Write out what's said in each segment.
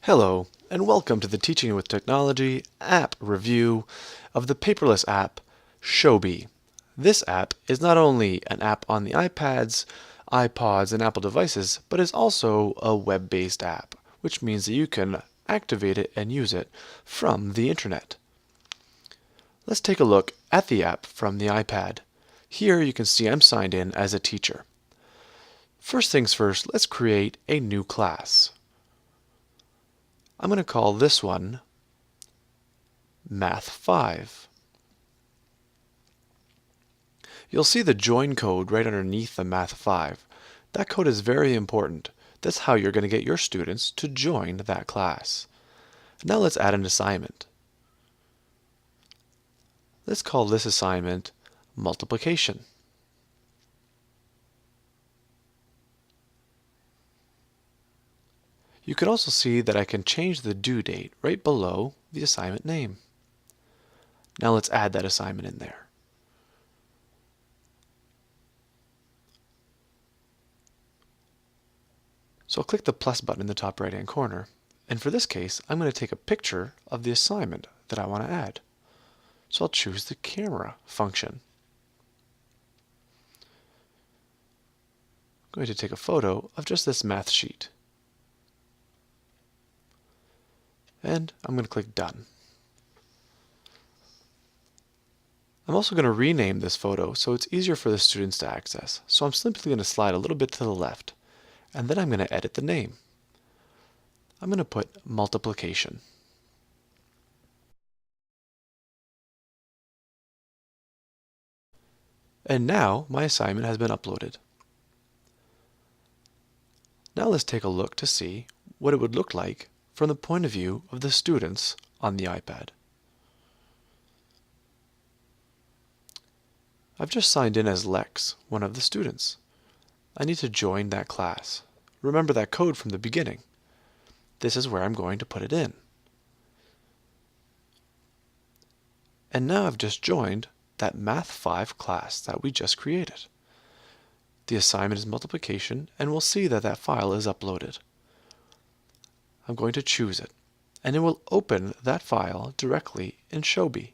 Hello, and welcome to the Teaching with Technology app review of the paperless app showbie. This app is not only an app on the iPads, iPods, and Apple devices, but is also a web-based app, which means that you can activate it and use it from the internet. Let's take a look at the app from the iPad. Here you can see I'm signed in as a teacher. First things first, let's create a new class. I'm going to call this one Math 5. You'll see the join code right underneath the Math 5. That code is very important. That's how you're going to get your students to join that class. Now let's add an assignment. Let's call this assignment multiplication. You can also see that I can change the due date right below the assignment name. Now let's add that assignment in there. So I'll click the plus button in the top right hand corner, and for this case I'm going to take a picture of the assignment that I want to add. So I'll choose the camera function. I'm going to take a photo of just this math sheet. And I'm going to click Done. I'm also going to rename this photo so it's easier for the students to access. So I'm simply going to slide a little bit to the left, and then I'm going to edit the name. I'm going to put multiplication. And now my assignment has been uploaded. Now let's take a look to see what it would look like from the point of view of the students on the iPad. I've just signed in as Lex, one of the students. I need to join that class. Remember that code from the beginning. This is where I'm going to put it in. And now I've just joined that Math 5 class that we just created. The assignment is multiplication, and we'll see that that file is uploaded. I'm going to choose it, and it will open that file directly in showbie.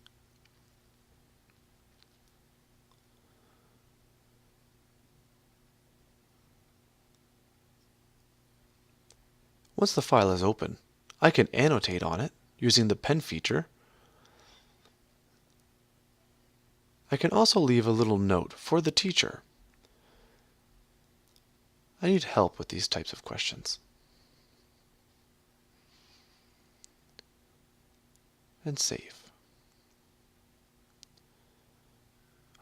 Once the file is open, I can annotate on it using the pen feature. I can also leave a little note for the teacher. I need help with these types of questions. And save.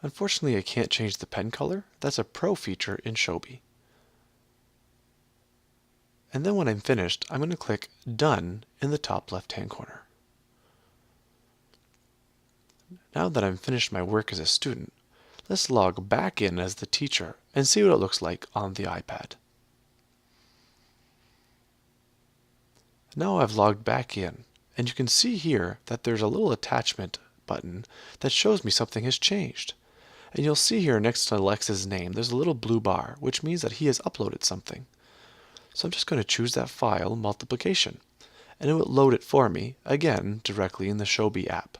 Unfortunately, I can't change the pen color. That's a pro feature in showbie. And then when I'm finished, I'm going to click Done in the top left-hand corner. Now that I've finished my work as a student, let's log back in as the teacher and see what it looks like on the iPad. Now I've logged back in, and you can see here that there's a little attachment button that shows me something has changed. And you'll see here next to Alex's name, there's a little blue bar, which means that he has uploaded something. So I'm just going to choose that file, multiplication, and it will load it for me, again, directly in the showbie app.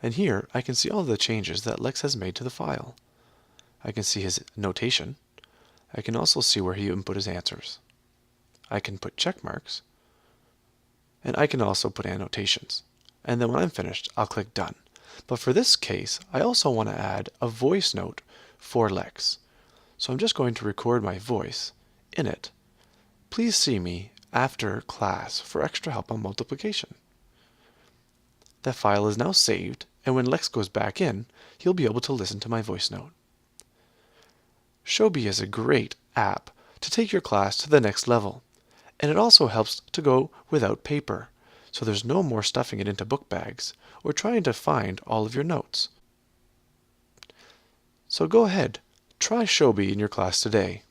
And here I can see all the changes that Lex has made to the file. I can see his notation. I can also see where he input his answers. I can put check marks, and I can also put annotations. And then when I'm finished, I'll click Done. But for this case, I also want to add a voice note for Lex. So I'm just going to record my voice in it. Please see me after class for extra help on multiplication. That file is now saved, and when Lex goes back in, he'll be able to listen to my voice note. Showbie is a great app to take your class to the next level, and it also helps to go without paper, so there's no more stuffing it into book bags or trying to find all of your notes. So go ahead, try showbie in your class today.